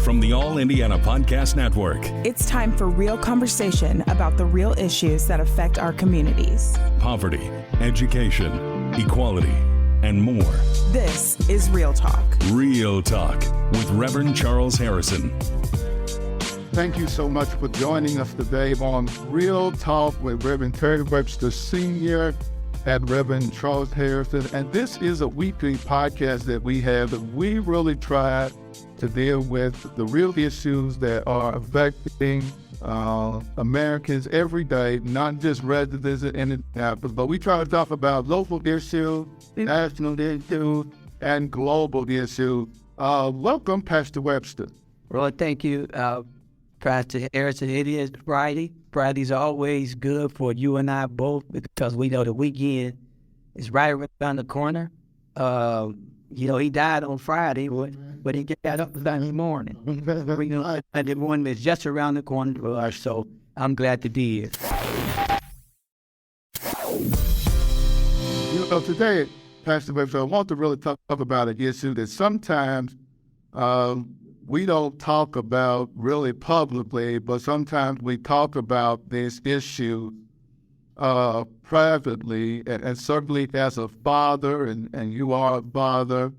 from the All Indiana Podcast Network. It's time for real conversation about the real issues that affect our communities. Poverty, education, equality, and more. This is Real Talk. Real Talk with Reverend Charles Harrison. Thank you so much for joining us today on Real Talk with Reverend Pastor Webster Sr. and Reverend Charles Harrison. And this is a weekly podcast that we have that we really try to deal with the real issues that are affecting Americans every day, not just residents in Indianapolis, but we try to talk about local issues, national issues, and global issues. Welcome, Pastor Webster. Well, thank you, Pastor Harrison. It is Friday. Friday's always good for you and I both because we know the weekend is right around the corner. He died on Friday, but he got up Sunday morning. And the morning is just around the corner for us, so I'm glad to be here. Today, Pastor Webster, I want to really talk about an issue that sometimes we don't talk about really publicly, but sometimes we talk about this issue privately, and certainly as a father, and you are a father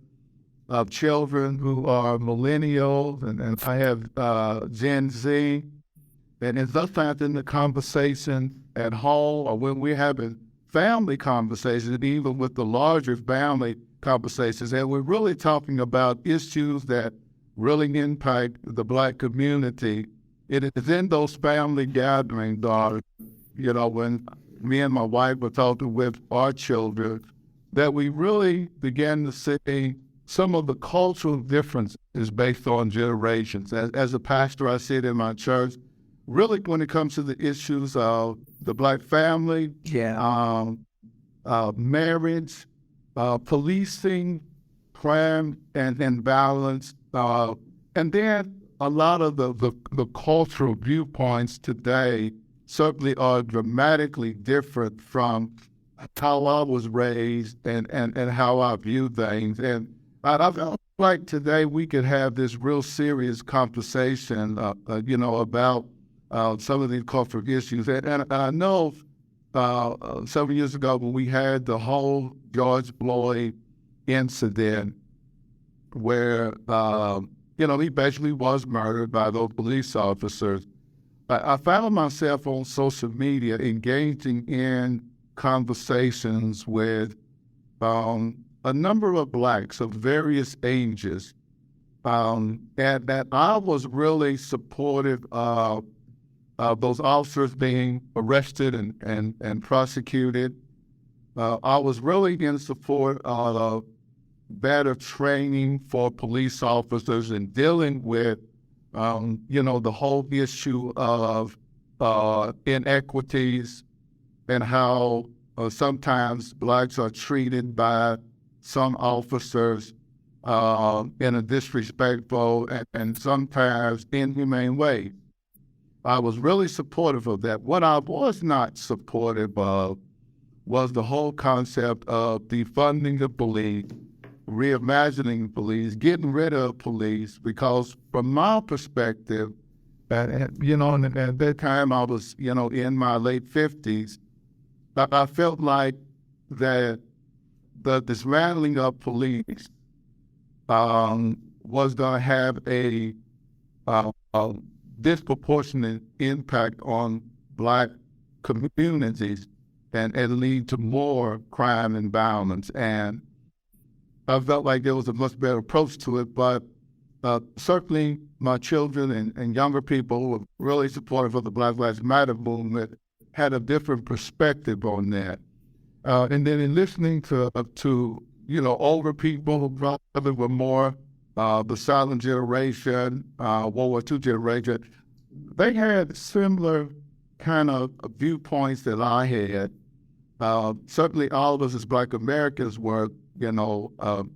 of children who are millennials, and I have Gen Z, and sometimes in the conversation at home or when we're having family conversations, even with the larger family conversations, and we're really talking about issues that really impact the Black community. It is in those family gatherings, when me and my wife were talking with our children, that we really began to see some of the cultural differences based on generations. As a pastor, I sit in my church, really when it comes to the issues of the Black family, marriage, policing, crime, and violence, and then a lot of the cultural viewpoints today certainly are dramatically different from how I was raised and how I view things. And I feel like today we could have this real serious conversation, about some of these cultural issues. And I know several years ago when we had the whole George Floyd incident where, he basically was murdered by those police officers, I found myself on social media engaging in conversations with a number of Blacks of various ages, and that I was really supportive of those officers being arrested and prosecuted. I was really in support of better training for police officers in dealing with the whole issue of inequities and how sometimes Blacks are treated by some officers in a disrespectful and sometimes inhumane way. I was really supportive of that. What I was not supportive of was the whole concept of defunding the police, reimagining police, getting rid of police, because from my perspective, and at that time I was, in my late 50s, I felt like that the dismantling of police was going to have a disproportionate impact on Black communities and lead to more crime and violence. And I felt like there was a much better approach to it, but certainly my children and younger people who were really supportive of the Black Lives Matter movement had a different perspective on that. And then in listening to older people who probably were more the silent generation, World War II generation, they had similar kind of viewpoints that I had. Certainly all of us as Black Americans were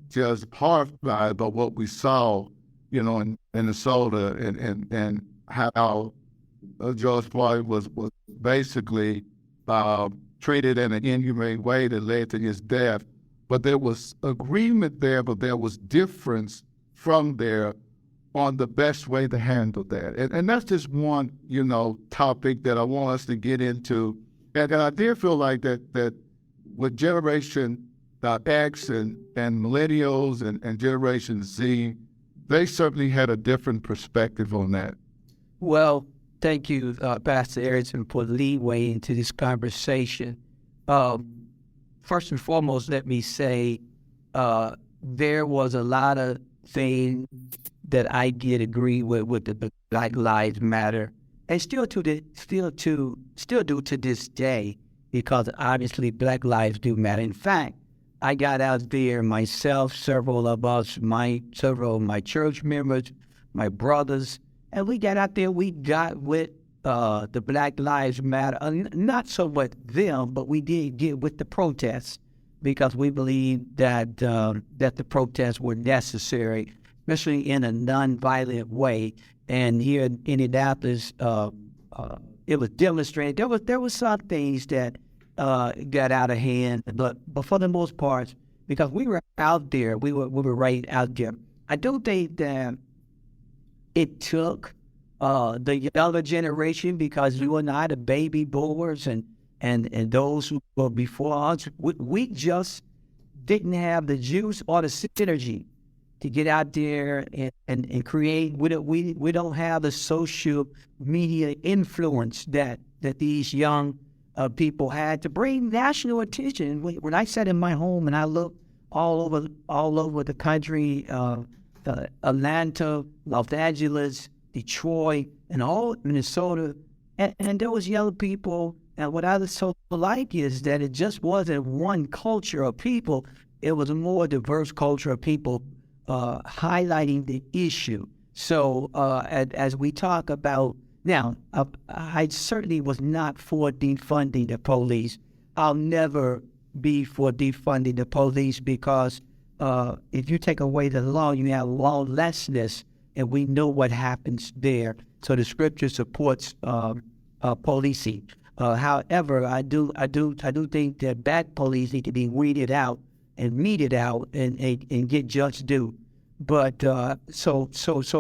just horrified by what we saw, in Minnesota and how George Floyd was basically treated in an inhumane way that led to his death. But there was agreement there, but there was difference from there on the best way to handle that. And that's just one, topic that I want us to get into. And I did feel like that with Generation X and millennials and Generation Z, they certainly had a different perspective on that. Well, thank you, Pastor Harrison, for the leeway into this conversation. First and foremost, let me say there was a lot of things that I did agree with the Black Lives Matter, and still do to this day, because obviously Black lives do matter. In fact, I got out there myself, several of my church members, my brothers, and we got out there. We got with the Black Lives Matter, not so much them, but we did get with the protests, because we believe that the protests were necessary, especially in a nonviolent way. And here in Indianapolis, it was demonstrated. There was some things that got out of hand, but for the most part, because we were out there, we were right out there. I do think that it took the younger generation, because you and I, the baby boomers, and those who were before us, we just didn't have the juice or the synergy to get out there and create. We don't have the social media influence that these young people had to bring national attention. When I sat in my home and I looked all over the country, Atlanta, Los Angeles, Detroit, and all Minnesota, and there was young people. And what I so like is that it just wasn't one culture of people; it was a more diverse culture of people highlighting the issue. So as we talk about now, I certainly was not for defunding the police. I'll never be for defunding the police, because if you take away the law, you have lawlessness, and we know what happens there. So the scripture supports policing. However, I do think that bad police need to be weeded out and meted out and get just due. But so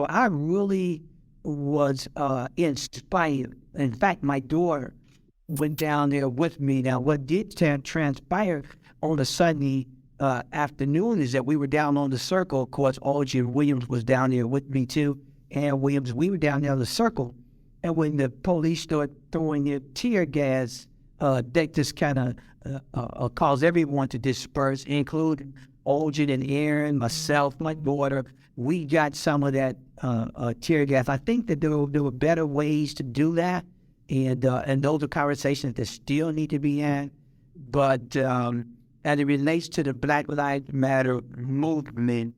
I really was inspired. In fact, my daughter went down there with me. Now, what did transpire on a Sunday afternoon is that we were down on the circle. Of course, Algie Williams was down there with me too, and Williams. We were down there on the circle. And when the police started throwing their tear gas, that just kind of caused everyone to disperse, including Olgin and Aaron, myself, my daughter. We got some of that tear gas. I think that there were better ways to do that, and those are conversations that still need to be had. But as it relates to the Black Lives Matter movement,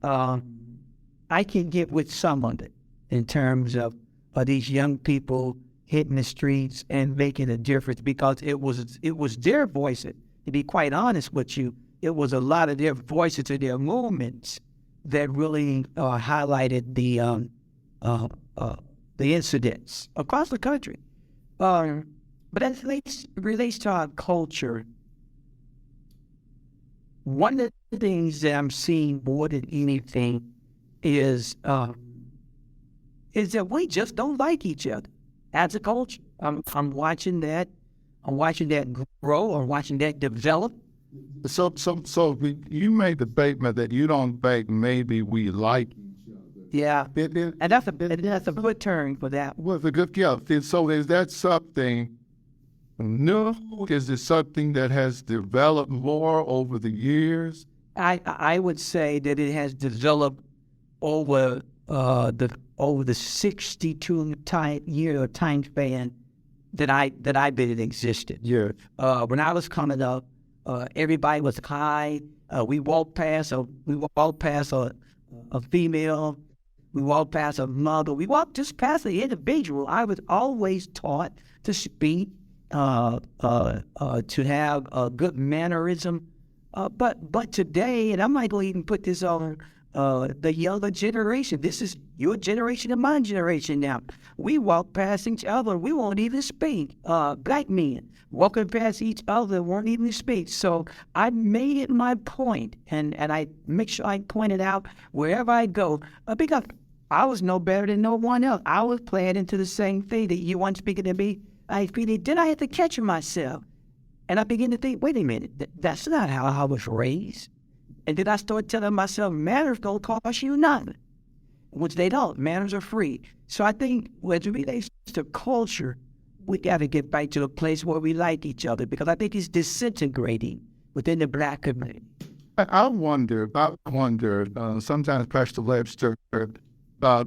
I can get with some of it in terms of these young people hitting the streets and making a difference, because it was their voices. To be quite honest with you, it was a lot of their voices and their movements that really highlighted the incidents across the country. But as it relates to our culture, one of the things that I'm seeing more than anything is that we just don't like each other as a culture. I'm watching that. I'm watching that grow. I'm watching that develop. So you made the statement that you don't think maybe we like each other. Yeah, and that's a good term for that. Well, it's a good, yeah. So is that something new? Is it something that has developed more over the years? I would say that it has developed over the 62-year time span that I've been in existence. Yeah. When I was coming up, everybody was high. We walked past a female. We walked past a mother. We walked just past the individual. I was always taught to speak, to have a good mannerism. But today, and I'm not going to even put this on the younger generation. This is your generation and my generation now. We walk past each other. We won't even speak. Black men walking past each other won't even speak. So I made it my point, and I make sure I point it out wherever I go. Because I was no better than no one else. I was playing into the same thing that you weren't speaking to me. Then I had to catch myself. And I began to think, wait a minute, that's not how I was raised. And then I started telling myself, manners don't cost you nothing, which they don't. Manners are free. So I think when it relates to culture, we got to get back to a place where we like each other, because I think it's disintegrating within the Black community. I wonder, sometimes, Pastor Webster, in the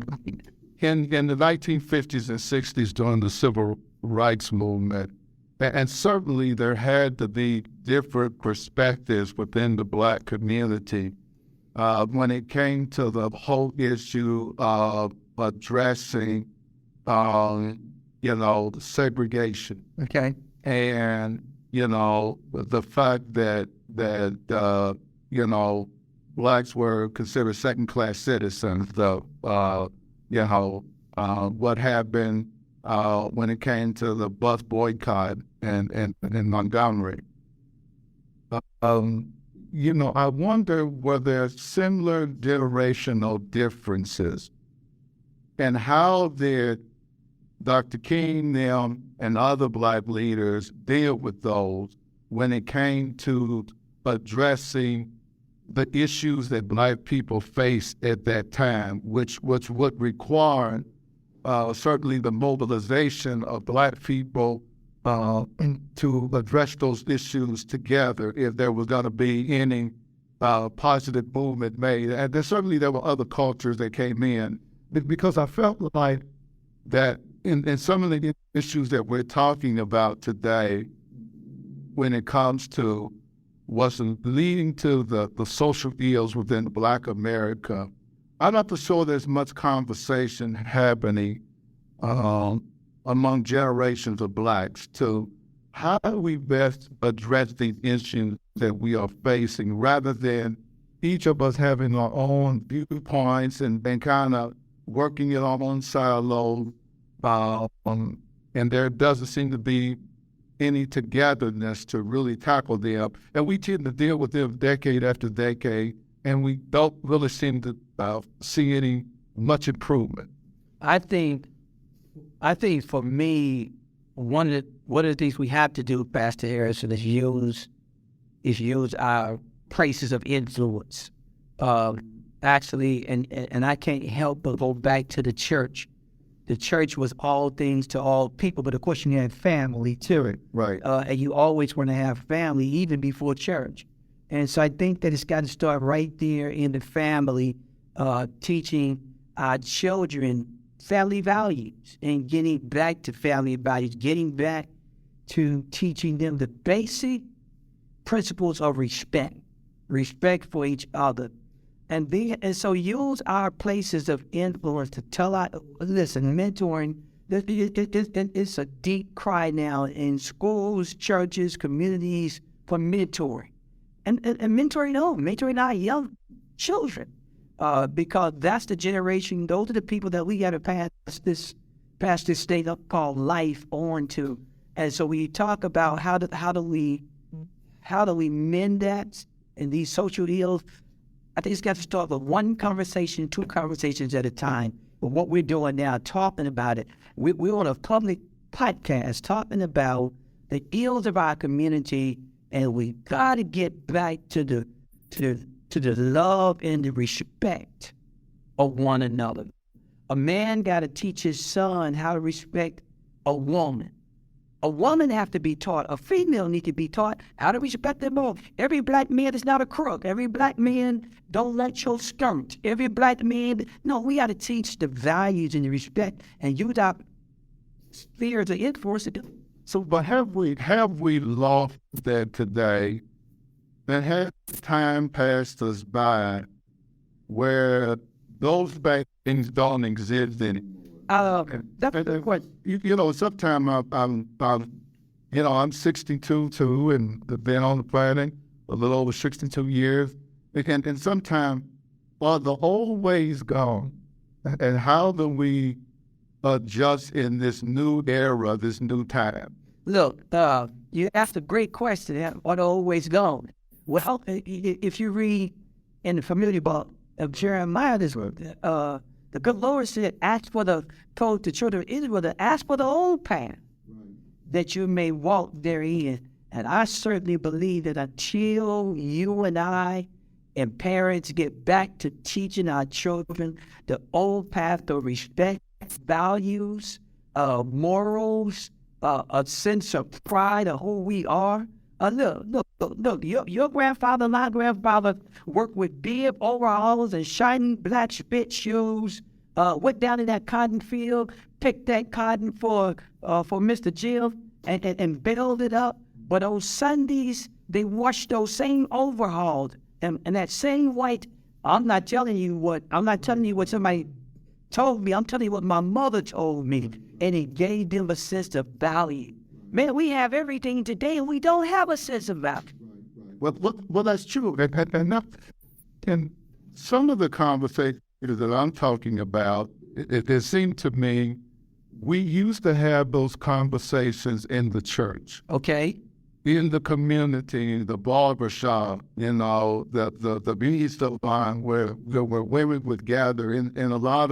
1950s and 60s during the Civil Rights Movement, and certainly there had to be different perspectives within the Black community when it came to the whole issue of addressing, segregation. Okay. And, the fact that Blacks were considered second-class citizens, what happened when it came to the bus boycott in Montgomery. I wonder were there similar generational differences, and how did Dr. King, them, and other Black leaders deal with those when it came to addressing the issues that Black people faced at that time, which would require certainly the mobilization of Black people to address those issues together if there was going to be any positive movement made. And there were other cultures that came in, because I felt like that in some of the issues that we're talking about today, when it comes to what's leading to the social ills within Black America, I'm not sure there's much conversation happening among generations of Blacks to how do we best address these issues that we are facing, rather than each of us having our own viewpoints and kind of working in our own silos. And there doesn't seem to be any togetherness to really tackle them. And we tend to deal with them decade after decade, and we don't really seem to see any much improvement. I think for me, one of the things we have to do, Pastor Harrison, is use our places of influence. Actually, and I can't help but go back to the church. The church was all things to all people, but of course you had family too. Right. And you always want to have family even before church. And so I think that it's got to start right there in the family, teaching our children family values and getting back to family values, getting back to teaching them the basic principles of respect for each other. And so use our places of influence to tell our, listen, mentoring, it's a deep cry now in schools, churches, communities for mentoring. And mentoring our young children, because that's the generation, those are the people that we got to pass this state up called life on to. And so we talk about how do we mend that and these social ills. I think it's got to start with one conversation, two conversations at a time. But what we're doing now, talking about it, we're on a public podcast talking about the ills of our community, and we got to get back to the love and the respect of one another. A man got to teach his son how to respect a woman. A woman have to be taught, a female need to be taught how to respect them both. Every Black man is not a crook. Every Black man don't let your skirt. Every Black man, no, we got to teach the values and the respect and use our spheres of influence to do. So, but have we lost that today? And has time passed us by where those bad things don't exist anymore? That's a good question. Sometimes I'm 62 too, and been on the planet a little over 62 years. And sometimes, are the old ways gone? And how do we adjust in this new era, this new time? Look, you asked a great question. Are the old ways gone? Well, if you read in the familiar book of Jeremiah, The good Lord said, told the children of Israel to ask for the old path, that you may walk therein. And I certainly believe that until you and I and parents get back to teaching our children the old path of respect, values, morals, a sense of pride of who we are. Look, your grandfather and my grandfather worked with bib overalls and shiny black spit shoes, went down in that cotton field, picked that cotton for Mr. Jill and baled it up. But on Sundays, they washed those same overalls and that same white. I'm not telling you what somebody told me. I'm telling you what my mother told me. And it gave them a sense of value. Man, we have everything today, and we don't have a sense of value. Well, that's true. And some of the conversations that I'm talking about, it seemed to me, we used to have those conversations in the church. Okay. In the community, the barbershop, the beauty salon where women would gather in a lot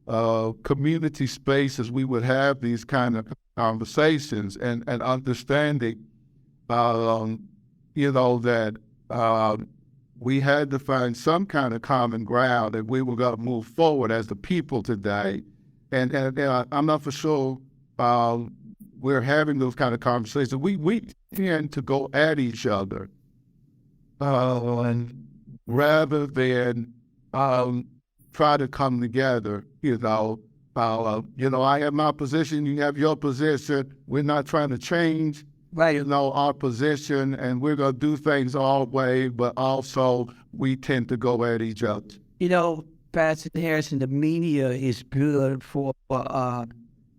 of community spaces. We would have these kind of conversations and understanding, that we had to find some kind of common ground and we were going to move forward as the people today. And I'm not for sure we're having those kind of conversations. We tend to go at each other and rather than try to come together, I have my position, you have your position. We're not trying to change, our position, and we're going to do things our way, but also we tend to go at each other. Pastor Harrison, the media is good for a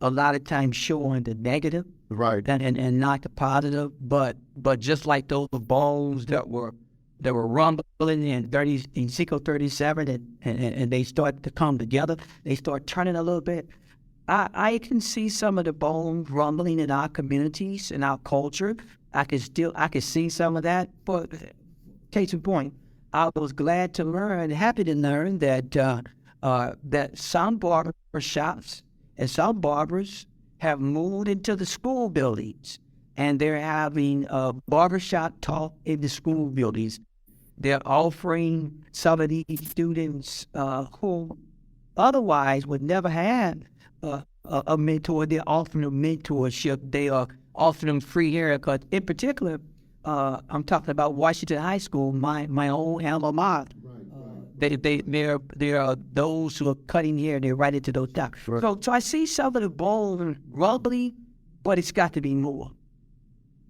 lot of times showing the negative, right, and not the positive. But just like those bones that were rumbling in Ezekiel 37, and they start to come together, they start turning a little bit. I can see some of the bones rumbling in our communities, in our culture. I can see some of that. But case in point, I was glad to learn, happy to learn that some barber shops and some barbers have moved into the school buildings, and they're having a barbershop talk in the school buildings. They're offering some of these students who otherwise would never have a mentor. They're offering them mentorship. They are offering them free haircuts. In particular, I'm talking about Washington High School, my own alma mater. There are those who are cutting hair. They're right into those dots. Right. So I see some of the bone rumbling, but it's got to be more.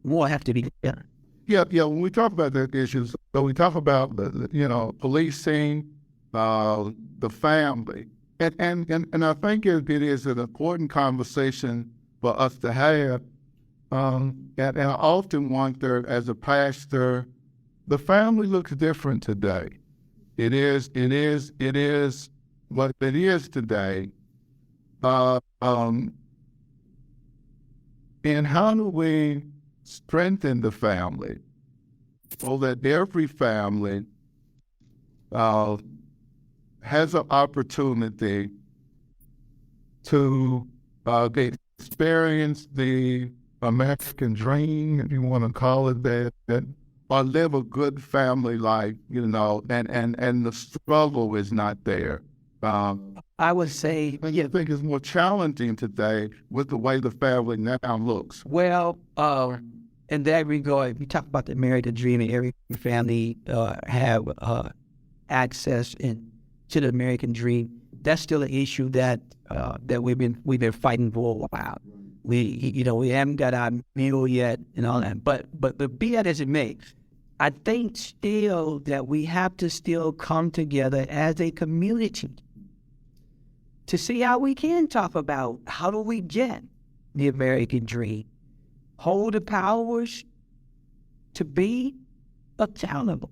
More have to be done. Yeah. When we talk about the issues, so we talk about policing, the family, and I think it is an important conversation for us to have. And I often wonder, as a pastor, the family looks different today. It is what it is today. And how do we strengthen the family so that every family has an opportunity to experience the American dream, if you want to call it that, or live a good family life, and the struggle is not there. I would say, I think it's more challenging today with the way the family now looks. Well, in that regard, we talk about the American dream, and every family have access to the American dream. That's still an issue that we've been fighting for a while. We haven't got our meal yet and all that. But be that as it may, I think still that we have to still come together as a community to see how we can talk about how do we get the American dream, hold the powers to be accountable,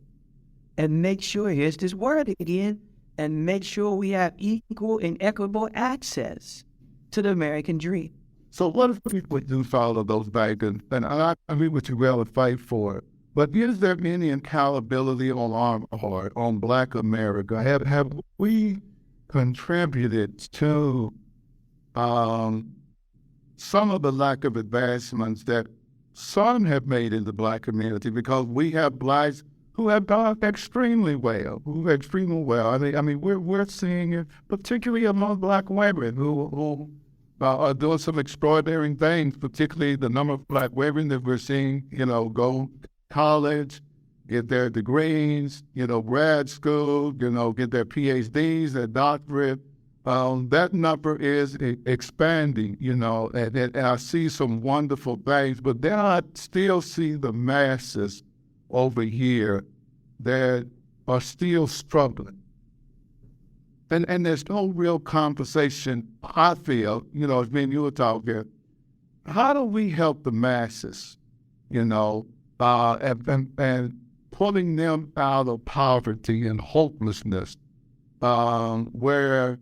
and make sure, here's this word again, and make sure we have equal and equitable access to the American dream. So what if people do follow those values? And I agree with you, well, to fight for it. But is there any accountability on our part, on Black America? Have we contributed to some of the lack of advancements that some have made in the Black community, because we have Blacks who have done extremely well, I mean, we're seeing it particularly among Black women who are doing some extraordinary things, particularly the number of Black women that we're seeing, go to college, get their degrees, grad school, get their PhDs, their doctorate. That number is expanding, and I see some wonderful things, but then I still see the masses over here that are still struggling. And there's no real conversation, I feel, as me and you were talking, how do we help the masses, and pulling them out of poverty and hopelessness, where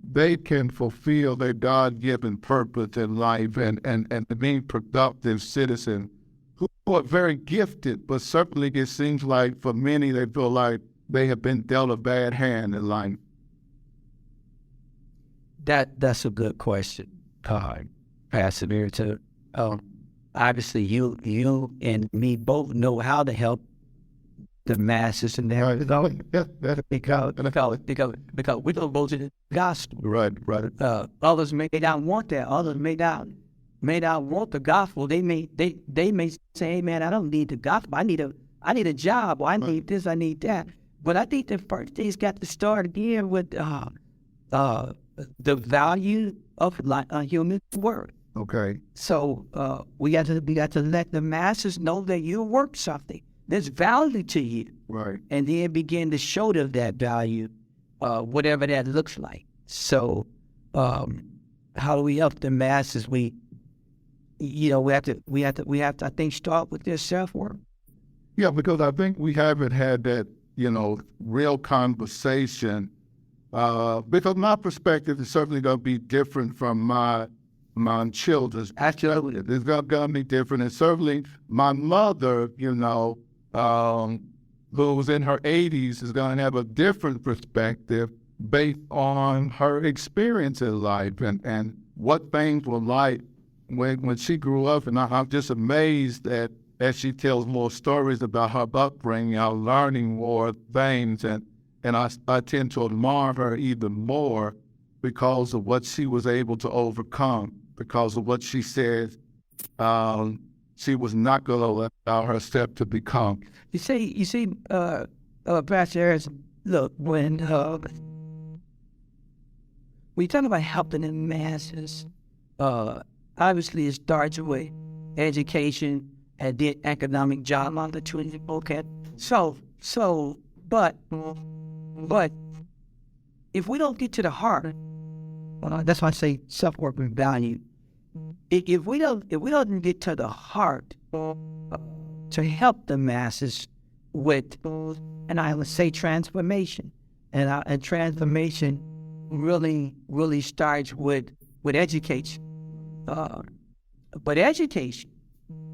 they can fulfill their God-given purpose in life and being productive citizens who are very gifted, but certainly it seems like for many they feel like they have been dealt a bad hand in life. That's a good question, Pastor Webster. Obviously, you and me both know how to help the masses and everything, because we don't go to the gospel. Right. Others may not want that. Others may not want the gospel. They may say, "Hey, man, I don't need the gospel. I need a job. Or I need this. I need that." But I think the first thing's got to start again with the value of human worth. Okay. So we got to let the masses know that you work something. There's value to you. Right. And then begin to show them that value, whatever that looks like. So how do we help the masses? We have to I think start with their self-worth. Yeah, because I think we haven't had that, real conversation. Because my perspective is certainly going to be different from my children's. Actually, it's going to be different. And certainly my mother, who's in her 80s, is going to have a different perspective based on her experience in life and what things were like when she grew up. And I'm just amazed that as she tells more stories about her upbringing, I'm learning more things. And I tend to admire her even more because of what she was able to overcome, because of what she said she was not going to allow herself to become. You see, Pastor Harrison, look, when we talk about helping the masses, obviously it starts with education and then economic job opportunity. Okay, but if we don't get to the heart, that's why I say self-worth and value. If we don't get to the heart to help the masses with, and I would say transformation, and transformation really starts with education. But education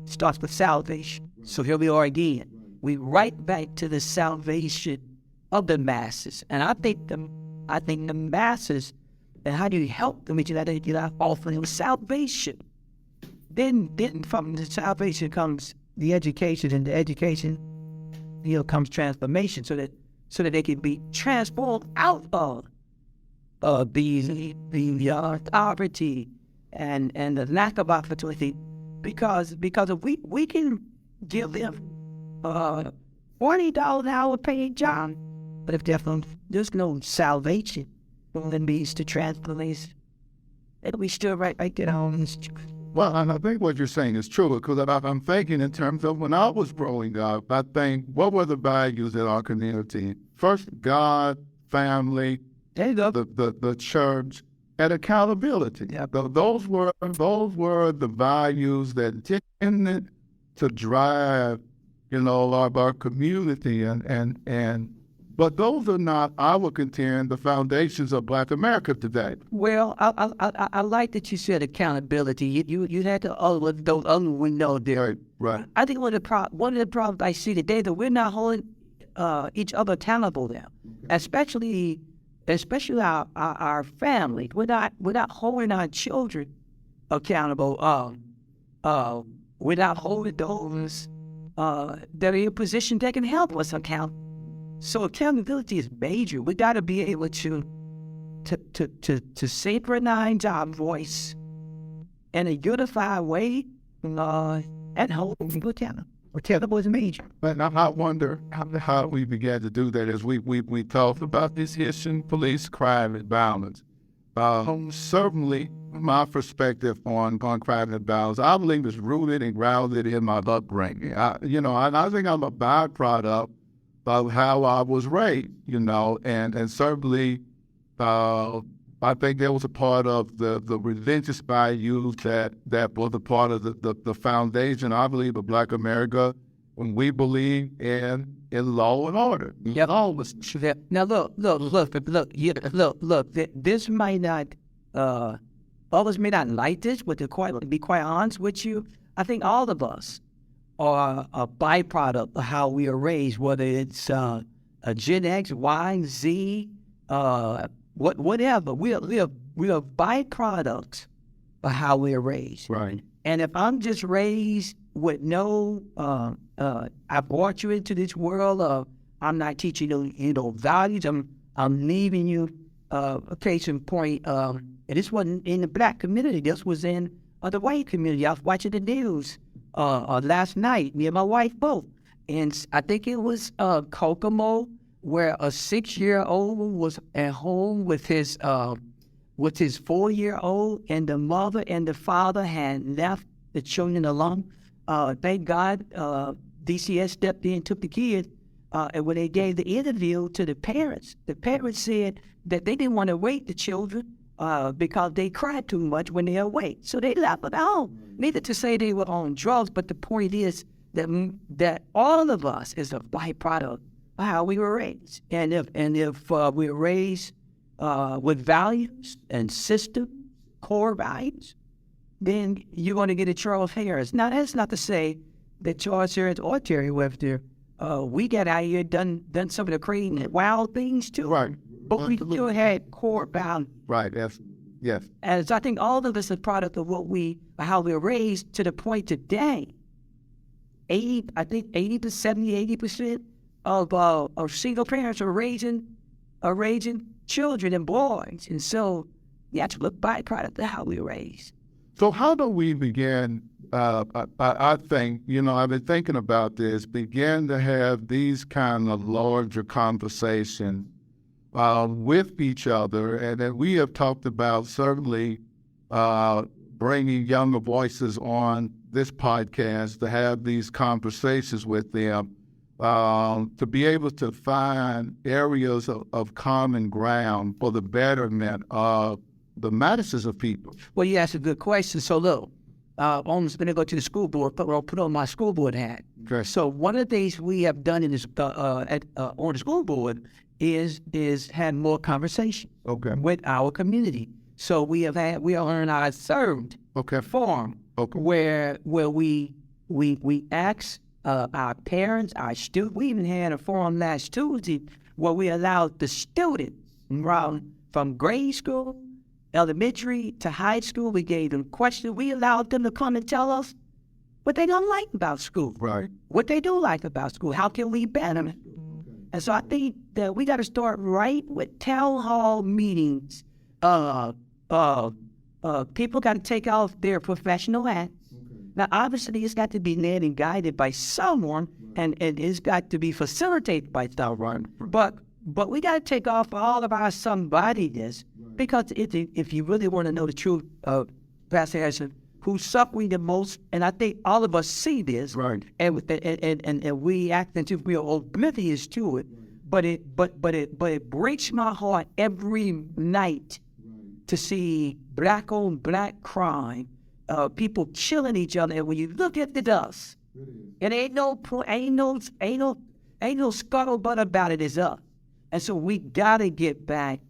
starts with salvation. So here we are again. We right back to the salvation of the masses, and I think the masses. And how do you help them? You got to offer them salvation. Then from the salvation comes the education, and the education, comes transformation, so that they can be transformed out of the poverty and the lack of opportunity, because if we can give them $40 an hour paid job, but if there's no salvation, then leads to transformation, and we still right there on this. Well, and I think what you're saying is true, because I'm thinking in terms of when I was growing up, I think, what were the values in our community? First, God, family, the church, and accountability. Yeah. Those were the values that tended to drive, our community, and but those are not, I would contend, the foundations of Black America today. Well, I like that you said accountability. You had to those other windows there. Right. I think one of the problems I see today that we're not holding each other accountable now, especially especially our family, without holding our children accountable, without holding those that are in a position that can help us account. So accountability is major. We got to be able to synchronize our voice in a unified way and hold people accountable. Accountable is major. But I wonder how we began to do that as we talked about this issue in police crime and violence. Certainly, my perspective on crime and violence, I believe is rooted and grounded in my upbringing. I think I'm a byproduct of how I was raised, and certainly I think there was a part of the religious values that was a part of the foundation, I believe, of Black America when we believe in law and order. Yeah, always. Now look. This might not, others may not like this, but to be quite honest with you, I think all of us are a byproduct of how we are raised, whether it's a Gen X, Y, Z, whatever. We are byproducts of how we are raised. Right. And if I'm just raised with no, I brought you into this world of, I'm not teaching you values. I'm leaving you. A case in point. And this wasn't in the Black community. This was in the white community. I was watching the news last night. Me and my wife both, and I think it was Kokomo, where a 6-year-old was at home with his 4-year-old, and the mother and the father had left the children alone. Thank God DCS stepped in, took the kids, and when they gave the interview to the parents said that they didn't want to wake the children because they cried too much when they were awake. So they left it home. Neither to say they were on drugs, but the point is that all of us is a byproduct of how we were raised. And if we were raised with values and systems, core values, then you're going to get a Charles Harris. Now, that's not to say that Charles Harris or Terry Webster, we got out here, done some of the crazy and wild things too. Right. But we still had core values. Right, yes. And so I think all of us are product of how we were raised to the point today. 80% of single parents are raising children and boys. And so you have to look byproduct of how we were raised. So how do we begin, I think, I've been thinking about this, begin to have these kind of larger conversations with each other, and then we have talked about certainly bringing younger voices on this podcast to have these conversations with them, to be able to find areas of common ground for the betterment of the masses of people. Well, you asked a good question. So look, I'm going to go to the school board, put on my school board hat. Okay. So one of the things we have done in this on the school board is had more conversation with our community. So we are on our third forum where we ask our parents, our students. We even had a forum last Tuesday where we allowed the students from grade school, elementary to high school. We gave them questions. We allowed them to come and tell us what they don't like about school, right? What they do like about school. How can we better it? And so I think that we got to start right with town hall meetings. People got to take off their professional hats. Now, obviously, it's got to be led and guided by someone, and it's got to be facilitated by someone. But we got to take off all of our somebodyness, because if you really want to know the truth, Pastor Harrison, who's suffering the most, and I think all of us see this, right? And we act as if we are oblivious to it. But it breaks my heart every night to see black on black crime, people killing each other. And when you look at the dust, it ain't no scuttlebutt about it. It's up. And so we gotta get back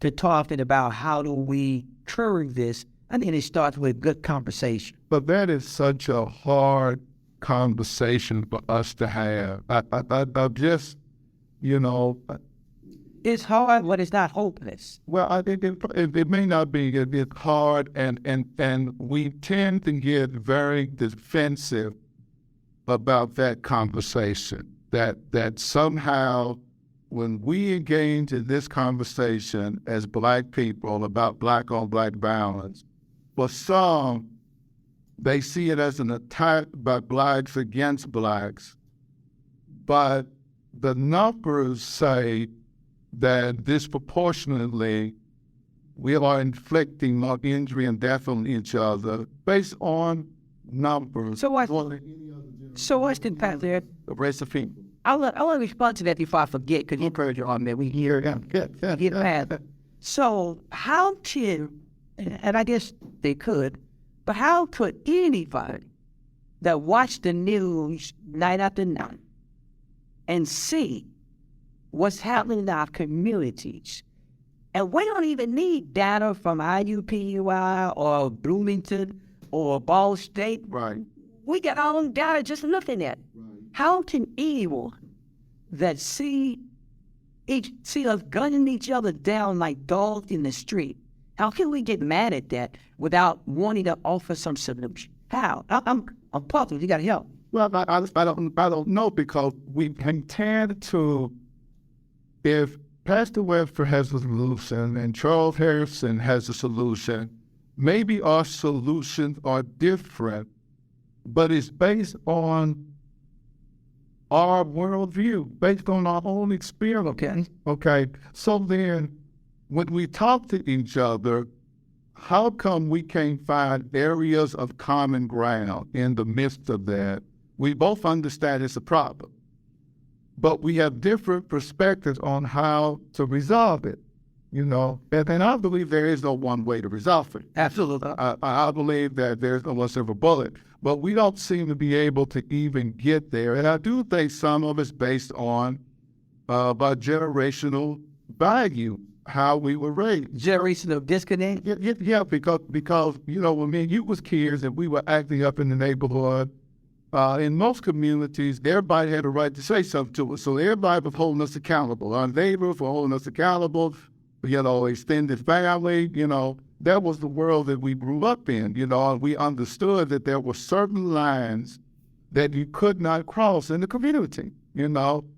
to talking about how do we curb this. I think it starts with good conversation. But that is such a hard conversation for us to have. I just, It's hard, but it's not hopeless. Well, I think it may not be. It's hard, and we tend to get very defensive about that conversation. That somehow, when we engage in this conversation as Black people about Black-on-Black violence, for some, they see it as an attack by Blacks against Blacks. But the numbers say that disproportionately we are inflicting more injury and death on each other based on numbers. So what's the impact there? The race of people. I'll respond to that before I forget, because you heard you on that. We hear get mad. So how can, and I guess they could, but how could anybody that watch the news night after night and see what's happening in our communities, and we don't even need data from IUPUI or Bloomington or Ball State. Right. We got our own data just looking at it. Right. How can anyone that see us gunning each other down like dogs in the street, how can we get mad at that without wanting to offer some solution? How? I'm puzzled. You got to help. Well, I don't know, because we can tend to, if Pastor Webster has a solution and Charles Harrison has a solution, maybe our solutions are different, but it's based on our worldview, based on our own experience. Okay. So then, when we talk to each other, how come we can't find areas of common ground in the midst of that? We both understand it's a problem, but we have different perspectives on how to resolve it, and I believe there is no one way to resolve it. Absolutely. I believe that there's no one silver bullet, but we don't seem to be able to even get there. And I do think some of it's based on by generational value, how we were raised. Generational disconnect? Yeah, because when me and you was kids and we were acting up in the neighborhood, in most communities, everybody had a right to say something to us. So everybody was holding us accountable. Our neighbors were holding us accountable, extended family, that was the world that we grew up in, and we understood that there were certain lines that you could not cross in the community,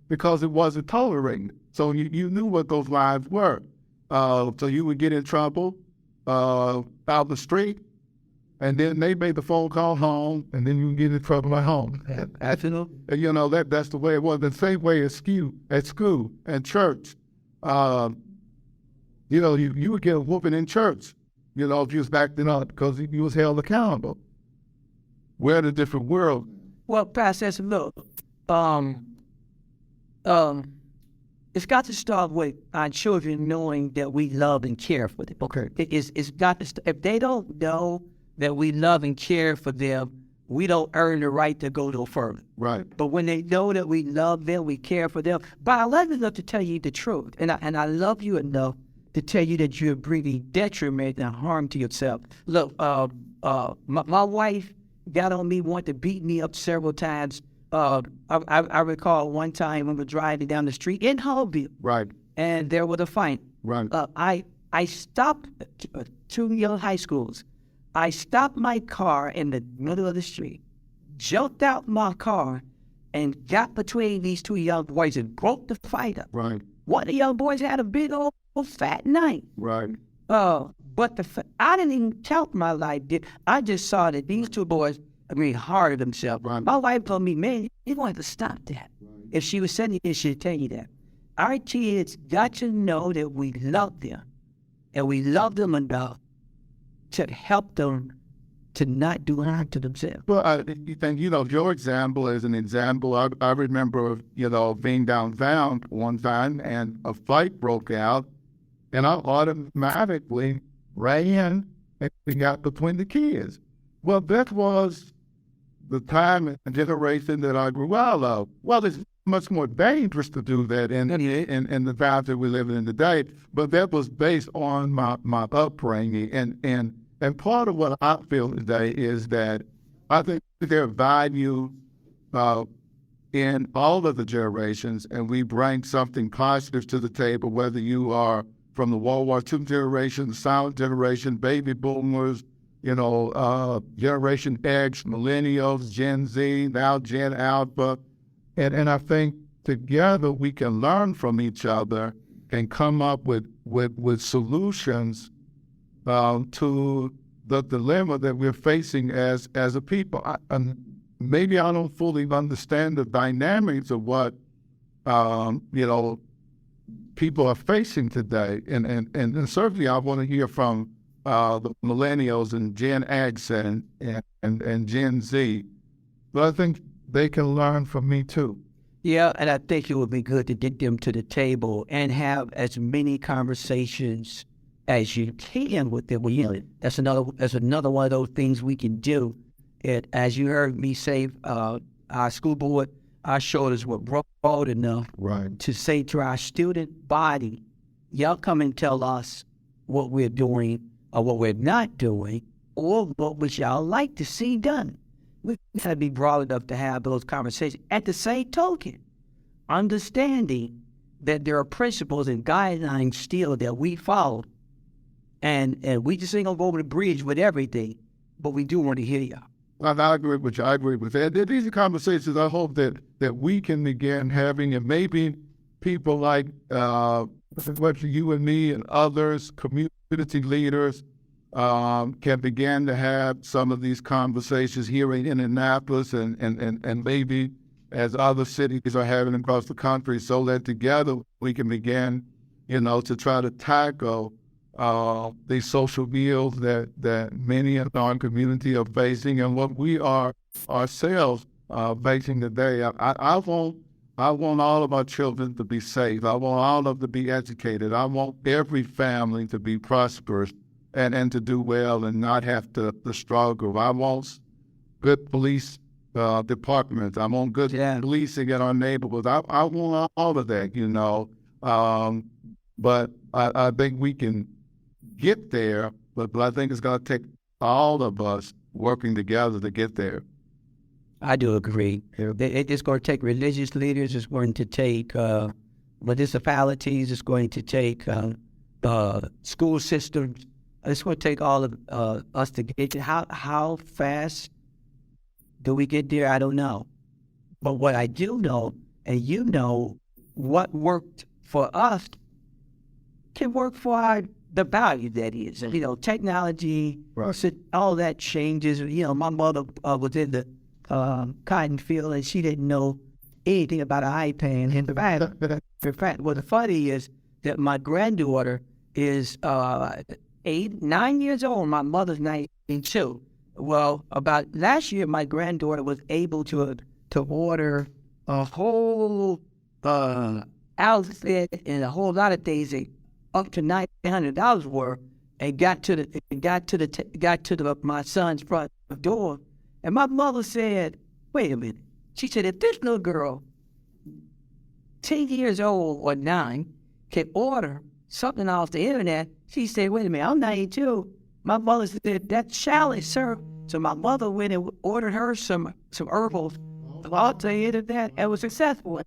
because it wasn't tolerated. So you knew what those lines were. So you would get in trouble out the street, and then they made the phone call home, and then you get in trouble at home. Absolutely. And, that's the way it was. The same way at school and church. You would get a whooping in church, if you was acting up, because you was held accountable. We're in a different world. Well, Pastor, look, it's got to start with our children knowing that we love and care for them. Okay. It's got to if they don't know that we love and care for them, we don't earn the right to go no further. Right. But when they know that we love them, we care for them. But I love enough to tell you the truth, and I love you enough to tell you that you're bringing detriment and harm to yourself. Look, my wife got on me, wanted to beat me up several times. I recall one time when we were driving down the street in Hallville. Right. And there was a fight. Right. I stopped two young high schools. I stopped my car in the middle of the street, jumped out my car, and got between these two young boys and broke the fight up. Right. One of the young boys had a big old fat knife. Right. But I didn't even tell my life. I just saw that these two boys, harmed themselves. Right. My wife told me, man, you wanted to stop that. Right. If she was saying it, she'd tell you that. Our kids got to know that we love them, and we love them enough to help them to not do harm to themselves. Well, I think, your example is an example. I remember, being downtown one time and a fight broke out, and I automatically ran and got between the kids. Well, that was the time and generation that I grew out of. Well, it's much more dangerous to do that in the times that we live in today, but that was based on my upbringing. And part of what I feel today is that I think their value in all of the generations, and we bring something positive to the table, whether you are from the World War II generation, the silent generation, baby boomers, Generation X, millennials, Gen Z, now Gen Alpha. And I think together we can learn from each other and come up with solutions to the dilemma that we're facing as a people. Maybe I don't fully understand the dynamics of what people are facing today, and certainly I want to hear from the millennials and Gen X and Gen Z. But I think they can learn from me too. Yeah, and I think it would be good to get them to the table and have as many conversations as you can with them. That's another one of those things we can do. As you heard me say, our school board, our shoulders were broad enough to say to our student body, y'all come and tell us what we're doing or what we're not doing, or what would y'all like to see done. We got to be broad enough to have those conversations. At the same token, understanding that there are principles and guidelines still that we follow, and we just ain't gonna go over the bridge with everything, but we do want to hear y'all. I agree with you. I agree with that. These are conversations I hope that we can begin having, and maybe people like you and me and others, community leaders, can begin to have some of these conversations here in Indianapolis and maybe as other cities are having across the country, so that together we can begin, to try to tackle these social ills that many in our community are facing, and what we are ourselves facing today. I want all of our children to be safe. I want all of them to be educated. I want every family to be prosperous and to do well and not have to struggle. I want good police departments. I want good policing in our neighborhoods. I want all of that, but I think we can get there, but I think it's going to take all of us working together to get there. I do agree. It's going to take religious leaders. It's going to take municipalities. It's going to take school systems. It's going to take all of us to get there. How fast do we get there? I don't know. But what I do know, and what worked for us can work for the value that is. Technology, all that changes. My mother was in the cotton field, and she didn't know anything about an iPad. And in fact, what's funny is that my granddaughter is 9 years old. My mother's 92. Well, about last year, my granddaughter was able to order a whole outfit and a whole lot of things up to $900 worth, and got to my son's front door. And my mother said, wait a minute. She said, if this little girl, 10 years old or 9, can order something off the internet, she said, wait a minute, I'm 92. My mother said, that's challenge, sir. So my mother went and ordered her some herbals off the internet and was successful.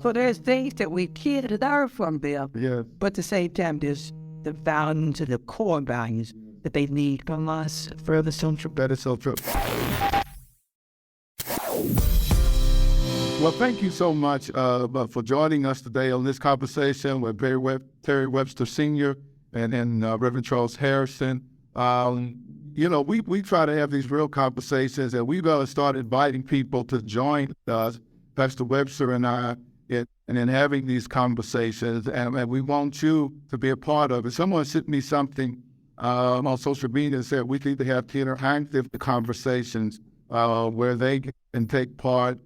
So there's things that we can learn from them, but at the same time, there's the values and the core values that they need from us. Further so true. That is so true. Well, thank you so much for joining us today on this conversation with Terry Webster Sr. and Reverend Charles Harrison. We try to have these real conversations, and we've got to start inviting people to join us, Pastor Webster and I, in having these conversations, and we want you to be a part of it. Someone sent me something on social media and said we need to have interactive conversations where they can take part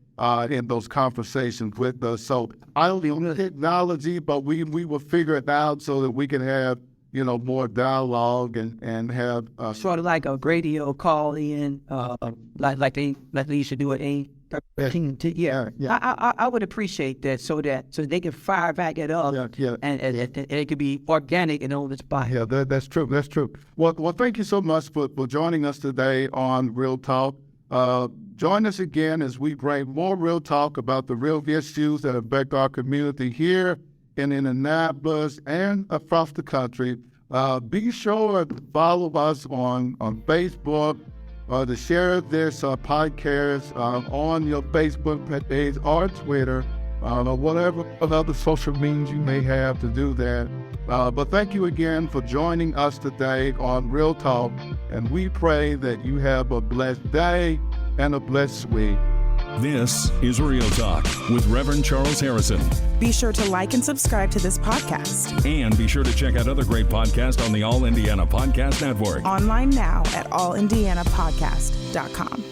in those conversations with us. So I don't know technology, but we will figure it out so that we can have more dialogue and have sort of like a radio call in, like they used to do at 8. Yeah. I would appreciate that so they can fire back at us, and it could be organic and on the spot. Yeah, that's true. Well, thank you so much for joining us today on Real Talk. Join us again as we bring more real talk about the real issues that affect our community here in Indianapolis and across the country. Be sure to follow us on Facebook, to share this podcast on your Facebook page or Twitter, or whatever other social means you may have to do that. But thank you again for joining us today on Real Talk, and we pray that you have a blessed day and a blessed week. This is Real Talk with Reverend Charles Harrison. Be sure to like and subscribe to this podcast. And be sure to check out other great podcasts on the All Indiana Podcast Network. Online now at allindianapodcast.com.